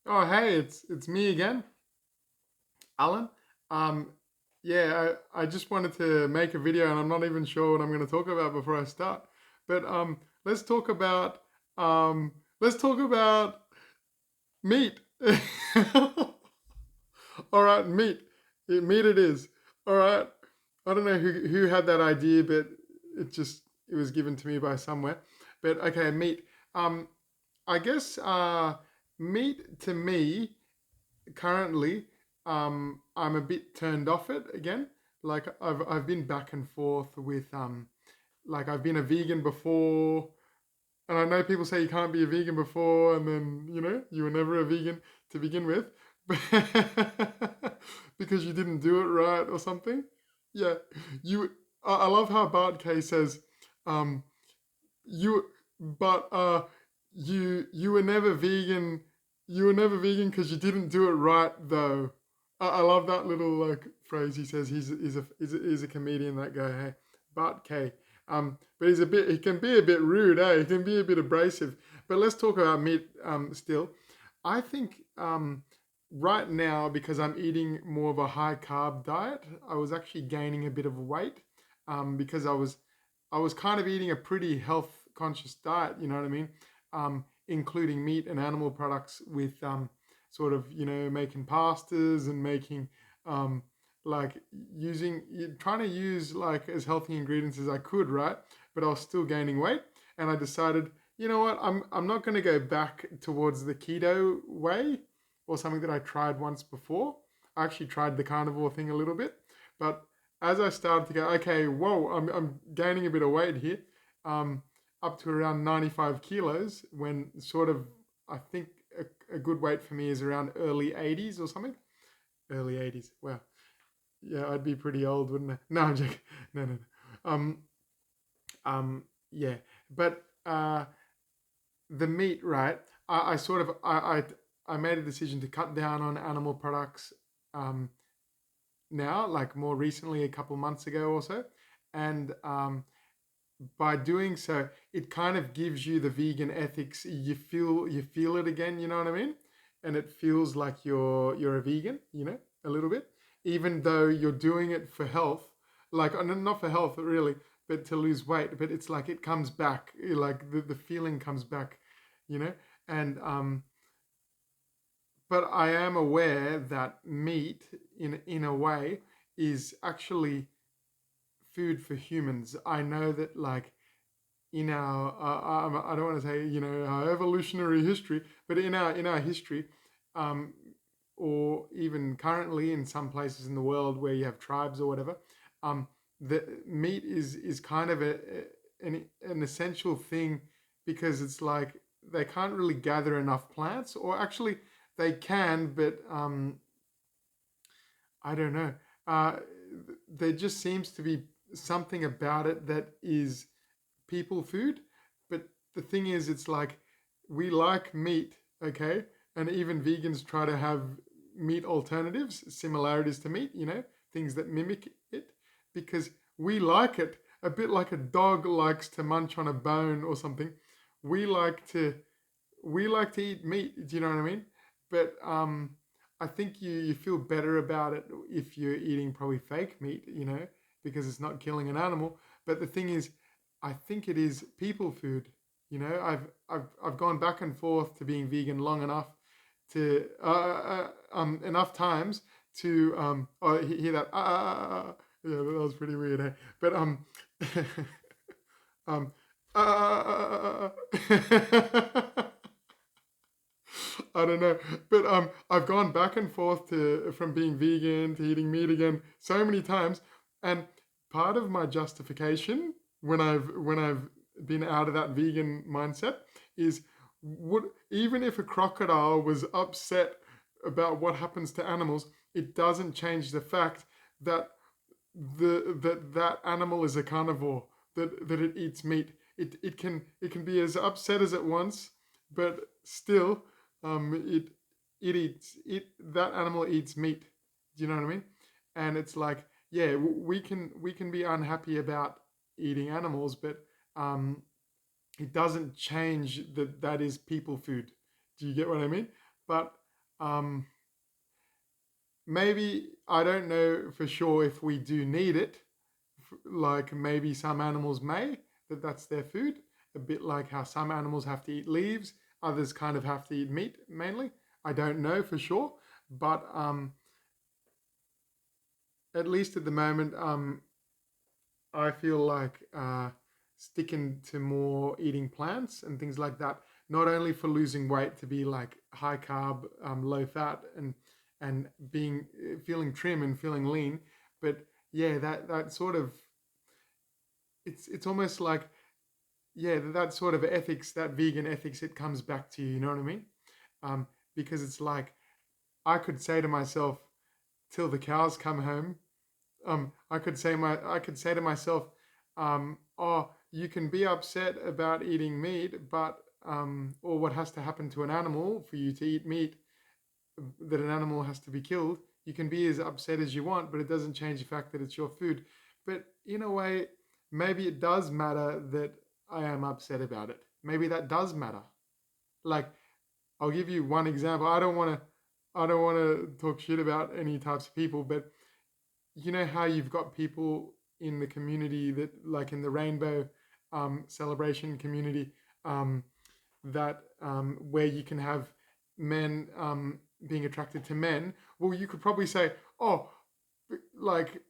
Oh, hey, it's me again, Alan. Um, yeah, I just wanted to make a video, and I'm not even sure what I'm going to talk about before I start. But let's talk about let's talk about meat. All right, meat. Meat it is. All right. I don't know who had that idea, but it was given to me by somewhere. But okay, meat. Um, I guess meat to me currently, I'm a bit turned off it again. Like I've been back and forth with like I've been a vegan before, and I know people say you can't be a vegan before, and then you were never a vegan to begin with, because you didn't do it right or something. Yeah, you. I love how Bart K says, um, you, but you were never vegan. You were never vegan because you didn't do it right, though. I love that little like phrase he says. He's a comedian. That guy, hey, Bart K. But he's a bit. He can be a bit rude, eh? He can be a bit abrasive. But let's talk about meat. Still, I think right now, because I'm eating more of a high carb diet, I was actually gaining a bit of weight because I was kind of eating a pretty health conscious diet. You know what I mean? Including meat and animal products with sort of making pastas and making um, like using trying to use like as healthy ingredients as I could, right? But I was still gaining weight, and I decided, you know what, I'm not going to go back towards the keto way or something that I tried once before. I actually tried the carnivore thing a little bit, but as I started to go, okay, whoa, I'm gaining a bit of weight here, um, up to around 95 kilos, when sort of, I think a good weight for me is around early 80s or something. Early 80s. Wow. Yeah, I'd be pretty old, wouldn't I? No, I'm joking. No, no, no. Um, yeah. But the meat, right? I sort of, I made a decision to cut down on animal products um, now, like more recently, a couple months ago or so. And by doing so, it kind of gives you the vegan ethics. You feel it again. You know what I mean? And it feels like you're a vegan. A little bit, even though you're doing it for health. Like not for health really, but to lose weight. But it's like it comes back. Like the feeling comes back. You know, and but I am aware that meat, in a way, is actually food for humans. I know that like in our I don't want to say our evolutionary history, but in our history, um, or even currently in some places in the world where you have tribes or whatever, um, the meat is kind of an essential thing, because it's like they can't really gather enough plants, or actually they can, but I don't know. Uh, there just seems to be something about it that is people food. But the thing is, it's like we like meat, okay? And even vegans try to have meat alternatives, similarities to meat, things that mimic it, because we like it a bit like a dog likes to munch on a bone or something. We like to we like to eat meat. Do you know what I mean? But I think you feel better about it if you're eating probably fake meat, because it's not killing an animal. But the thing is, I think it is people food. I've gone back and forth to being vegan long enough to enough times to oh, hear that yeah, that was pretty weird, eh? But um uh, I don't know, but I've gone back and forth to from being vegan to eating meat again so many times, and part of my justification when I've been out of that vegan mindset is, would even if a crocodile was upset about what happens to animals, it doesn't change the fact that that animal is a carnivore, that it eats meat. It can be as upset as it wants, but still, it eats it that animal eats meat. Do you know what I mean? And it's like, yeah, we can be unhappy about eating animals, but um, it doesn't change that that is people food. Do you get what I mean? But Um, maybe I don't know for sure if we do need it. Like maybe some animals may, that's their food. A bit like how some animals have to eat leaves, others kind of have to eat meat mainly. I don't know for sure, but at least at the moment, I feel like sticking to more eating plants and things like that. Not only for losing weight to be like high carb, low fat, and being feeling trim and feeling lean, but yeah, that sort of it's almost like yeah that sort of ethics, that vegan ethics, it comes back to you. You know what I mean? Um, because it's like I could say to myself till the cows come home. I could say to myself, oh, you can be upset about eating meat, but or what has to happen to an animal for you to eat meat, that an animal has to be killed. You can be as upset as you want, but it doesn't change the fact that it's your food. But in a way, maybe it does matter that I am upset about it. Maybe that does matter. Like, I'll give you one example. I don't want to talk shit about any types of people, but you know how you've got people in the community that, like in the rainbow celebration community, um, that where you can have men being attracted to men. Well, you could probably say, oh, like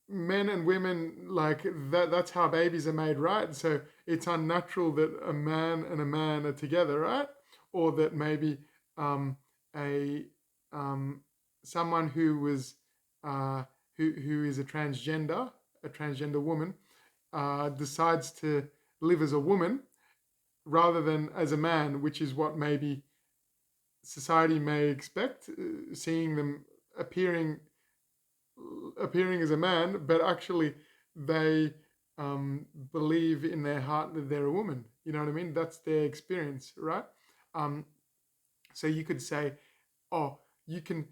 men and women, like that's how babies are made, right? So it's unnatural that a man are together, right? Or that maybe um, a someone who was uh, who is a transgender woman, decides to live as a woman rather than as a man, which is what maybe society may expect, seeing them appearing appearing as a man, but actually they believe in their heart that they're a woman. You know what I mean? That's their experience, right? Um, so you could say, oh, you can,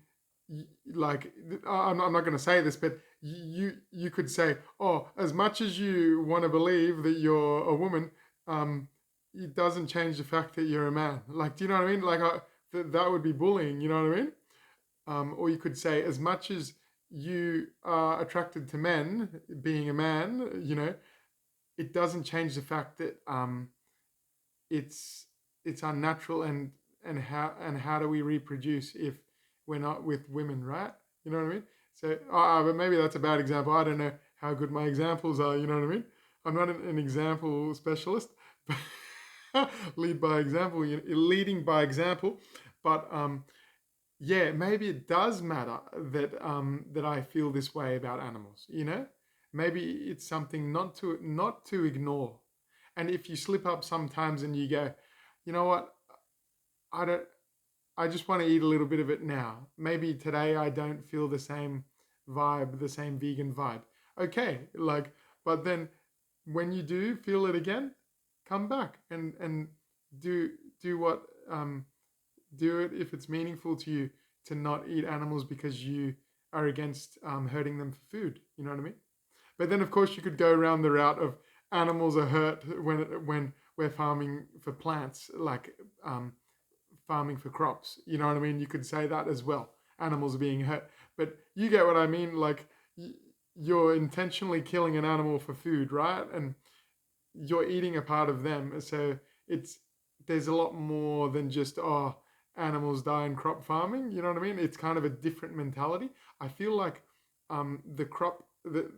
like, I'm not going to say this, but you could say, oh, as much as you want to believe that you're a woman, um, it doesn't change the fact that you're a man. Like, do you know what I mean? Like, that would be bullying. You know what I mean? Or you could say, as much as you are attracted to men, being a man, you know, it doesn't change the fact that it's it's unnatural, and how do we reproduce if we're not with women, right? You know what I mean? So, but maybe that's a bad example. I don't know how good my examples are. You know what I mean? I'm not an example specialist, but leading by example. But yeah, maybe it does matter that that I feel this way about animals. You know, maybe it's something not to ignore. And if you slip up sometimes and you go, you know what, I don't, I just want to eat a little bit of it now. Maybe today I don't feel the same vibe, the same vegan vibe. Okay, like, but then when you do feel it again, come back and do do what do it if it's meaningful to you to not eat animals because you are against hurting them for food. You know what I mean? But then, of course, you could go around the route of animals are hurt when we're farming for plants, like farming for crops. You know what I mean? You could say that as well. Animals are being hurt, but you get what I mean. Like you're intentionally killing an animal for food, right? And you're eating a part of them. So it's there's a lot more than just oh animals die in crop farming. You know what I mean? It's kind of a different mentality. I feel like the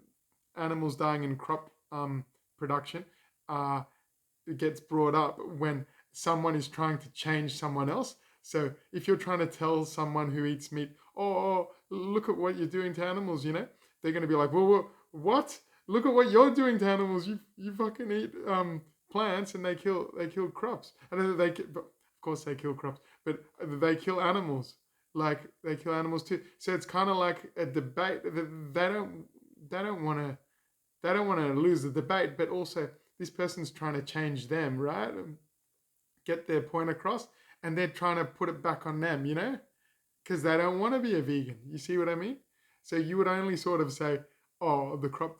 animals dying in crop production uh, gets brought up when someone is trying to change someone else. So if you're trying to tell someone who eats meat, oh, look at what you're doing to animals, you know, they're going to be like, well, what? Look at what you're doing to animals. You fucking eat plants and they kill crops. And of course they kill crops, but they kill animals. Like they kill animals too. So it's kind of like a debate. They don't want to they don't want to lose the debate, but also this person's trying to change them, right? Get their point across, and they're trying to put it back on them, you know, because they don't want to be a vegan. You see what I mean? So you would only sort of say, "Oh, the crop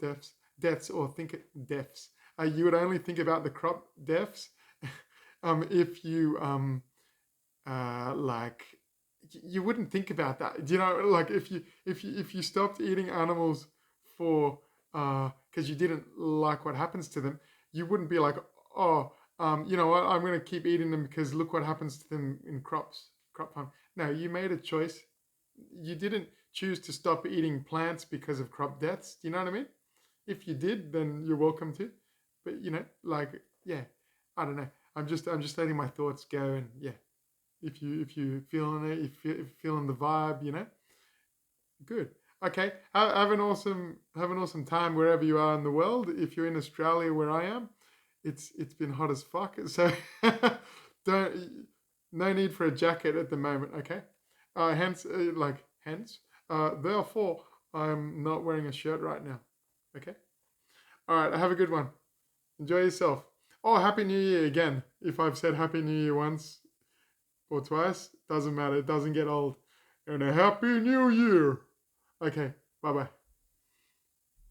deaths," or think it deaths. You would only think about the crop deaths if you like you wouldn't think about that. Do you know, like if you stopped eating animals for because you didn't like what happens to them, you wouldn't be like, oh, you know what, I'm gonna keep eating them because look what happens to them in crop farm. No, you made a choice. You didn't choose to stop eating plants because of crop deaths. Do you know what I mean? If you did, then you're welcome to. But you know, like yeah, I don't know. I'm just letting my thoughts go, and yeah, if you feeling it, if you feeling the vibe, you know, good. Okay, have an awesome time wherever you are in the world. If you're in Australia, where I am, it's been hot as fuck. So don't no need for a jacket at the moment. Okay, therefore I'm not wearing a shirt right now. Okay. All right. Have a good one. Enjoy yourself. Oh, Happy New Year again. If I've said Happy New Year once or twice, doesn't matter. It doesn't get old. And a Happy New Year. Okay, bye bye.